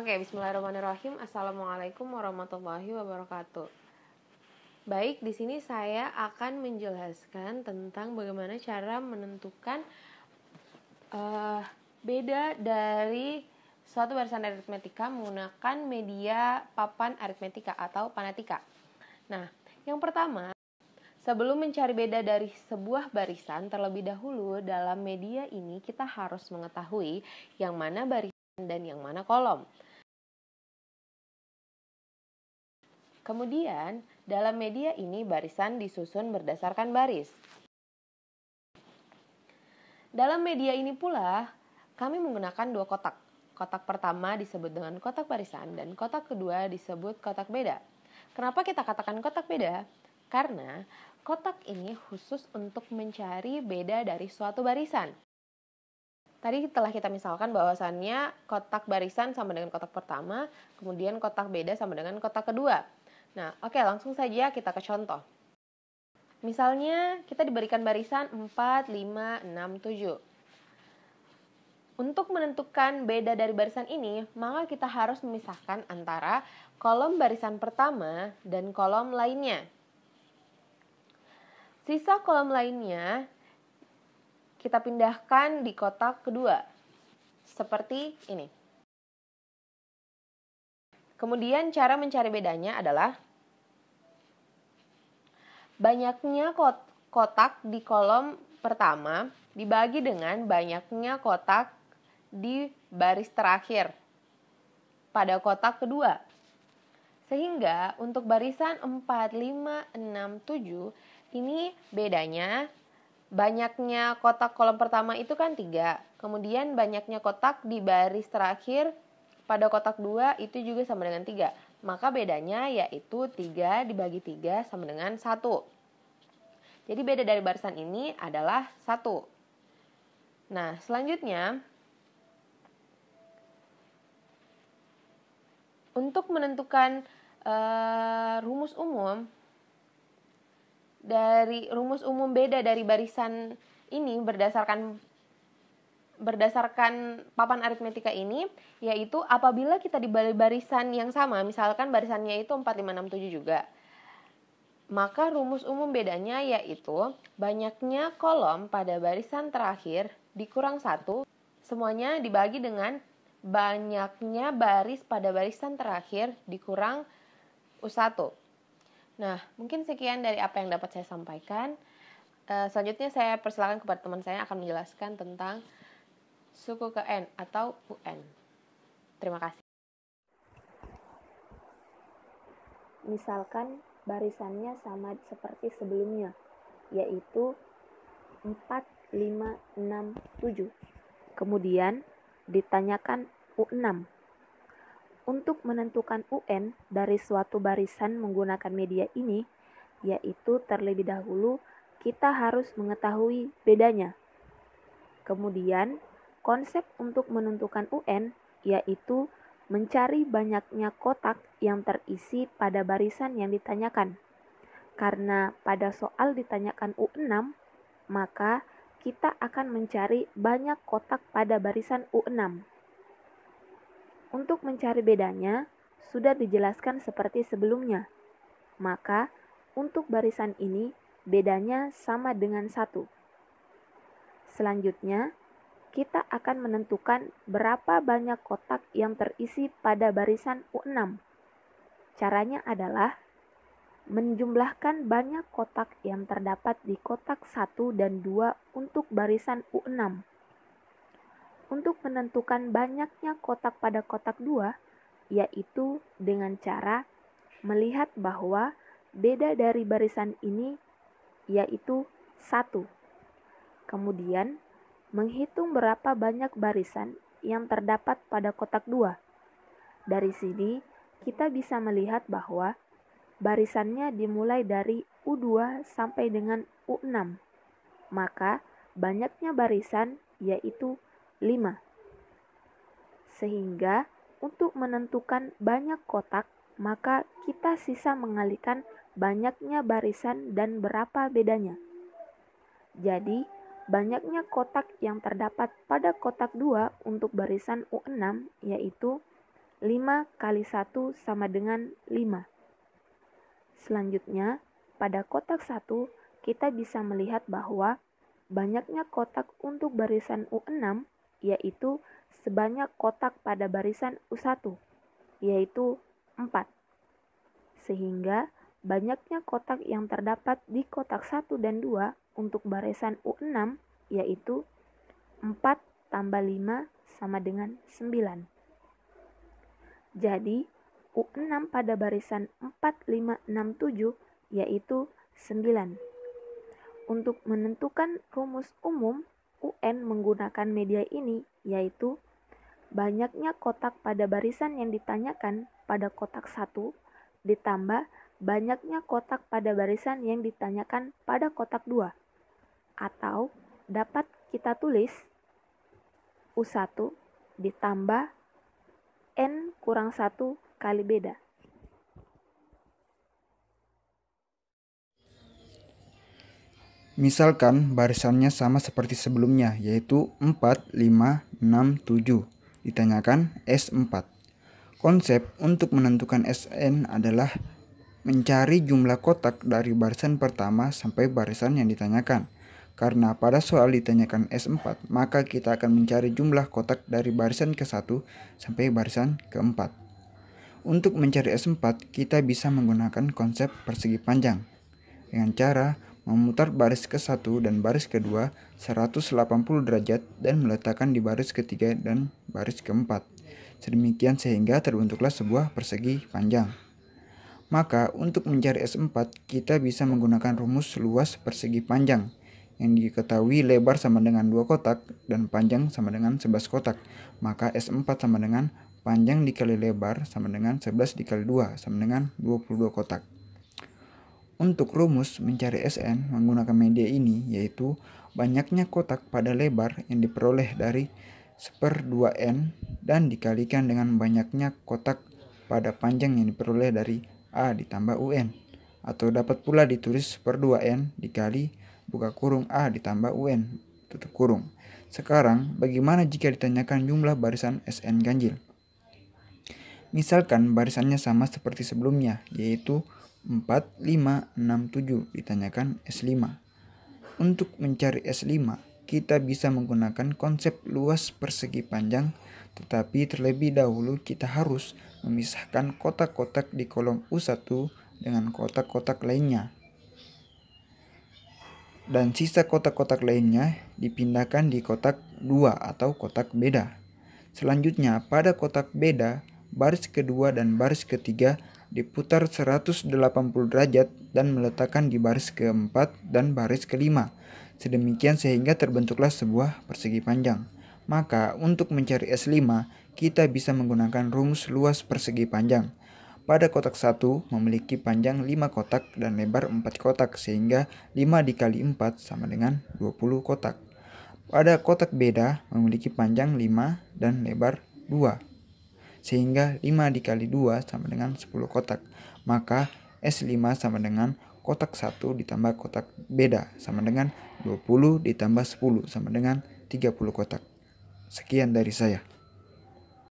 Oke, bismillahirrahmanirrahim. Assalamualaikum warahmatullahi wabarakatuh. Baik, di sini saya akan menjelaskan tentang bagaimana cara menentukan beda dari suatu barisan aritmetika menggunakan media papan aritmetika atau panatika. Nah, yang pertama, sebelum mencari beda dari sebuah barisan, terlebih dahulu dalam media ini kita harus mengetahui yang mana barisan dan yang mana kolom. Kemudian, dalam media ini barisan disusun berdasarkan baris. Dalam media ini pula, kami menggunakan dua kotak. Kotak pertama disebut dengan kotak barisan dan kotak kedua disebut kotak beda. Kenapa kita katakan kotak beda? Karena kotak ini khusus untuk mencari beda dari suatu barisan. Tadi telah kita misalkan bahwasannya kotak barisan sama dengan kotak pertama, kemudian kotak beda sama dengan kotak kedua. Nah, oke, langsung saja kita ke contoh. Misalnya kita diberikan barisan 4, 5, 6, 7. Untuk menentukan beda dari barisan ini, maka kita harus memisahkan antara kolom barisan pertama dan kolom lainnya. Sisa kolom lainnya kita pindahkan di kotak kedua, seperti ini. Kemudian cara mencari bedanya adalah banyaknya kotak di kolom pertama dibagi dengan banyaknya kotak di baris terakhir pada kotak kedua. Sehingga untuk barisan 4, 5, 6, 7 ini bedanya banyaknya kotak kolom pertama itu kan 3. Kemudian banyaknya kotak di baris terakhir pada kotak 2 itu juga sama dengan 3. Maka bedanya yaitu 3 dibagi 3 sama dengan 1. Jadi beda dari barisan ini adalah 1. Nah, selanjutnya untuk menentukan rumus umum beda dari barisan ini berdasarkan papan aritmetika ini, yaitu apabila kita di barisan yang sama, misalkan barisannya itu 4, 5, 6, 7 juga, maka rumus umum bedanya yaitu banyaknya kolom pada barisan terakhir dikurang 1, semuanya dibagi dengan banyaknya baris pada barisan terakhir dikurang U1. Nah, mungkin sekian dari apa yang dapat saya sampaikan. Selanjutnya saya persilakan kepada teman saya akan menjelaskan tentang suku ke N atau UN. Terima kasih. Misalkan barisannya sama seperti sebelumnya, yaitu 4, 5, 6, 7. Kemudian ditanyakan U6. Untuk menentukan UN dari suatu barisan menggunakan media ini, yaitu terlebih dahulu kita harus mengetahui bedanya. Kemudian, konsep untuk menentukan UN yaitu mencari banyaknya kotak yang terisi pada barisan yang ditanyakan. Karena pada soal ditanyakan U6, maka kita akan mencari banyak kotak pada barisan U6. Untuk mencari bedanya, sudah dijelaskan seperti sebelumnya. Maka, untuk barisan ini, bedanya sama dengan 1. Selanjutnya, kita akan menentukan berapa banyak kotak yang terisi pada barisan U6. Caranya adalah menjumlahkan banyak kotak yang terdapat di kotak 1 dan 2 untuk barisan U6. Untuk menentukan banyaknya kotak pada kotak 2, yaitu dengan cara melihat bahwa beda dari barisan ini yaitu 1. Kemudian, menghitung berapa banyak barisan yang terdapat pada kotak 2. Dari sini, kita bisa melihat bahwa barisannya dimulai dari U2 sampai dengan U6. Maka, banyaknya barisan yaitu 5. Sehingga, untuk menentukan banyak kotak, maka kita sisa mengalihkan banyaknya barisan dan berapa bedanya. Jadi, banyaknya kotak yang terdapat pada kotak 2 untuk barisan U6 yaitu 5 kali 1 sama dengan 5. Selanjutnya, pada kotak 1, kita bisa melihat bahwa banyaknya kotak untuk barisan U6 yaitu sebanyak kotak pada barisan U1, yaitu 4. Sehingga banyaknya kotak yang terdapat di kotak 1 dan 2 untuk barisan U6 yaitu 4 tambah 5 sama dengan 9. Jadi, U6 pada barisan 4, 5, 6, 7 yaitu 9. Untuk menentukan rumus umum, UN menggunakan media ini yaitu banyaknya kotak pada barisan yang ditanyakan pada kotak 1 ditambah banyaknya kotak pada barisan yang ditanyakan pada kotak 2. Atau dapat kita tulis U1 ditambah N kurang 1 kali beda. Misalkan barisannya sama seperti sebelumnya, yaitu 4, 5, 6, 7. Ditanyakan S4. Konsep untuk menentukan SN adalah mencari jumlah kotak dari barisan pertama sampai barisan yang ditanyakan. Karena pada soal ditanyakan S4, maka kita akan mencari jumlah kotak dari barisan ke-1 sampai barisan ke-4. Untuk mencari S4, kita bisa menggunakan konsep persegi panjang dengan cara memutar baris ke-1 dan baris ke-2 180 derajat dan meletakkan di baris ke-3 dan baris ke-4. Sedemikian sehingga terbentuklah sebuah persegi panjang. Maka untuk mencari S4, kita bisa menggunakan rumus luas persegi panjang yang diketahui lebar sama dengan 2 kotak dan panjang sama dengan 11 kotak. Maka S4 sama dengan panjang dikali lebar sama dengan 11 dikali 2 sama dengan 22 kotak. Untuk rumus mencari SN menggunakan media ini yaitu banyaknya kotak pada lebar yang diperoleh dari 1/2N dan dikalikan dengan banyaknya kotak pada panjang yang diperoleh dari A ditambah UN. Atau dapat pula ditulis 1/2N dikali buka kurung A ditambah UN tutup kurung. Sekarang bagaimana jika ditanyakan jumlah barisan SN ganjil? Misalkan barisannya sama seperti sebelumnya yaitu 4, 5, 6, 7 ditanyakan S5. Untuk mencari S5, kita bisa menggunakan konsep luas persegi panjang, tetapi terlebih dahulu kita harus memisahkan kotak-kotak di kolom U1 dengan kotak-kotak lainnya. Dan sisa kotak-kotak lainnya dipindahkan di kotak 2 atau kotak beda. Selanjutnya, pada kotak beda, baris kedua dan baris ketiga diputar 180 derajat dan meletakkan di baris keempat dan baris kelima. Sedemikian sehingga terbentuklah sebuah persegi panjang. Maka untuk mencari S5, kita bisa menggunakan rumus luas persegi panjang. Pada kotak 1 memiliki panjang 5 kotak dan lebar 4 kotak sehingga 5 dikali 4 sama dengan 20 kotak. Pada kotak beda memiliki panjang 5 dan lebar 2 sehingga 5 dikali 2 sama dengan 10 kotak. Maka S5 sama dengan kotak 1 ditambah kotak beda sama dengan 20 ditambah 10 sama dengan 30 kotak. Sekian dari saya.